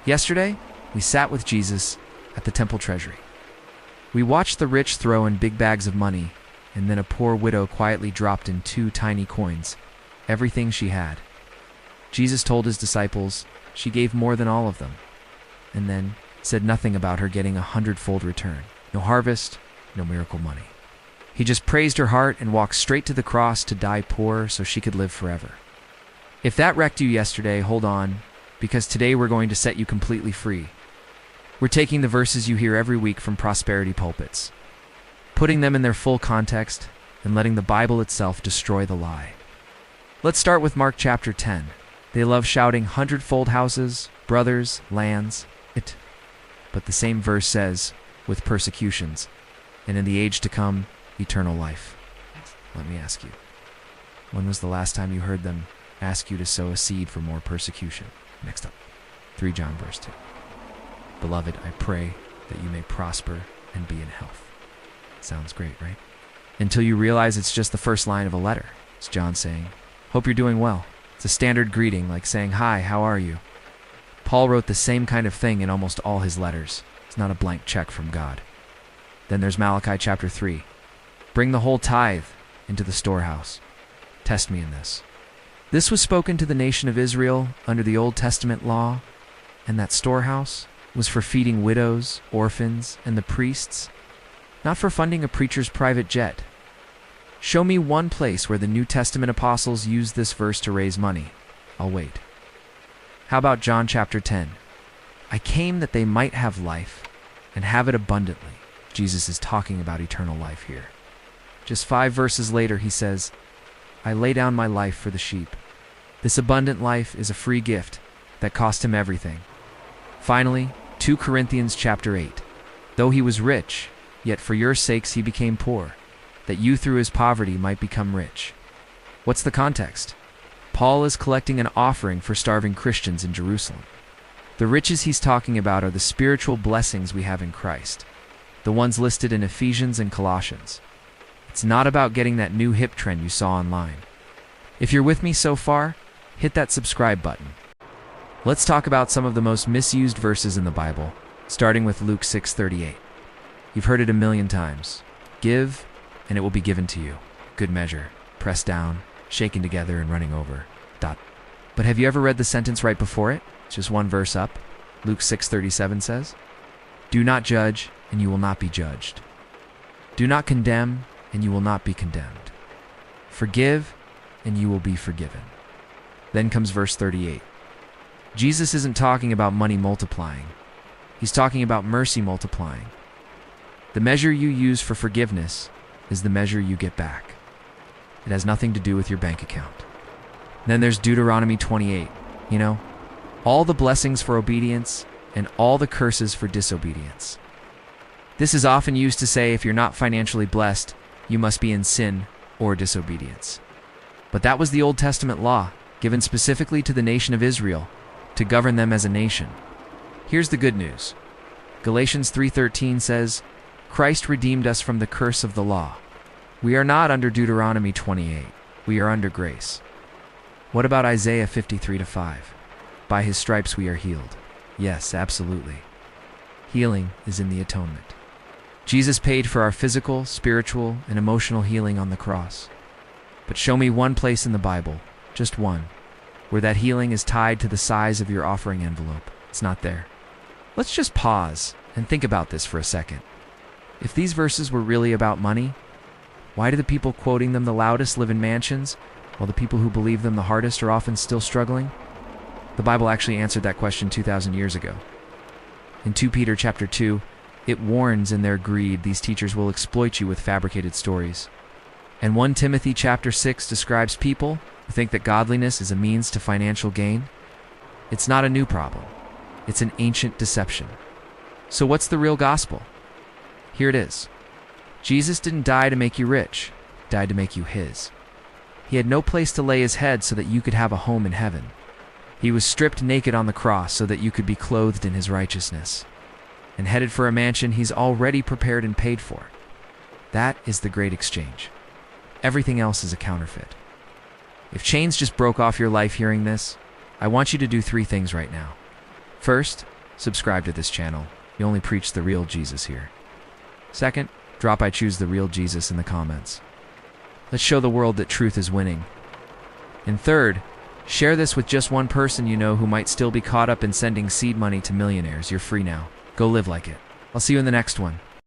Yesterday, we sat with Jesus at the temple treasury. We watched the rich throw in big bags of money, and then a poor widow quietly dropped in 2 tiny coins, everything she had. Jesus told his disciples she gave more than all of them, and then said nothing about her getting 100-fold return. No harvest, no miracle money. He just praised her heart and walked straight to the cross to die poor so she could live forever. If that wrecked you yesterday, hold on, because today we're going to set you completely free. We're taking the verses you hear every week from prosperity pulpits, putting them in their full context, and letting the Bible itself destroy the lie. Let's start with Mark chapter 10. They love shouting 100-fold houses, brothers, lands, it. But the same verse says, with persecutions, and in the age to come, eternal life. Let me ask you, when was the last time you heard them ask you to sow a seed for more persecution? Next up, 3 John verse 2. Beloved, I pray that you may prosper and be in health. Sounds great, right? Until you realize it's just the first line of a letter. It's John saying, hope you're doing well. It's a standard greeting, like saying, hi, how are you? Paul wrote the same kind of thing in almost all his letters. It's not a blank check from God. Then there's Malachi chapter 3. Bring the whole tithe into the storehouse. Test me in this. This was spoken to the nation of Israel under the Old Testament law, and that storehouse was for feeding widows, orphans, and the priests, not for funding a preacher's private jet. Show me one place where the New Testament apostles used this verse to raise money. I'll wait. How about John chapter 10? I came that they might have life and have it abundantly. Jesus is talking about eternal life here. Just 5 verses later, he says, I lay down my life for the sheep. This abundant life is a free gift that cost him everything. Finally, 2 Corinthians chapter 8. Though he was rich, yet for your sakes he became poor, that you through his poverty might become rich. What's the context? Paul is collecting an offering for starving Christians in Jerusalem. The riches he's talking about are the spiritual blessings we have in Christ, the ones listed in Ephesians and Colossians. It's not about getting that new hip trend you saw online. If you're with me so far, hit that subscribe button. Let's talk about some of the most misused verses in the Bible, starting with Luke 6:38. You've heard it a million times. Give, and it will be given to you. Good measure, pressed down, shaken together, and running over. But have you ever read the sentence right before it? It's just one verse up. Luke 6:37 says, do not judge, and you will not be judged. Do not condemn, and you will not be condemned. Forgive, and you will be forgiven. Then comes verse 38. Jesus isn't talking about money multiplying. He's talking about mercy multiplying. The measure you use for forgiveness is the measure you get back. It has nothing to do with your bank account. Then there's Deuteronomy 28. You know, all the blessings for obedience and all the curses for disobedience. This is often used to say if you're not financially blessed, you must be in sin or disobedience. But that was the Old Testament law, given specifically to the nation of Israel, to govern them as a nation. Here's the good news. Galatians 3:13 says, Christ redeemed us from the curse of the law. We are not under Deuteronomy 28. We are under grace. What about Isaiah 53:5? By his stripes we are healed. Yes, absolutely. Healing is in the atonement. Jesus paid for our physical, spiritual, and emotional healing on the cross. But show me one place in the Bible, just one, where that healing is tied to the size of your offering envelope. It's not there. Let's just pause and think about this for a second. If these verses were really about money, why do the people quoting them the loudest live in mansions, while the people who believe them the hardest are often still struggling? The Bible actually answered that question 2,000 years ago. In 2 Peter chapter 2, it warns in their greed these teachers will exploit you with fabricated stories. And 1 Timothy chapter 6 describes people who think that godliness is a means to financial gain. It's not a new problem. It's an ancient deception. So what's the real gospel? Here it is. Jesus didn't die to make you rich. He died to make you his. He had no place to lay his head so that you could have a home in heaven. He was stripped naked on the cross so that you could be clothed in his righteousness, and headed for a mansion he's already prepared and paid for. That is the great exchange. Everything else is a counterfeit. If chains just broke off your life hearing this, I want you to do 3 things right now. First, subscribe to this channel. You only preach the real Jesus here. Second, drop "I choose the real Jesus" in the comments. Let's show the world that truth is winning. And third, share this with just one person you know who might still be caught up in sending seed money to millionaires. You're free now. Go live like it. I'll see you in the next one.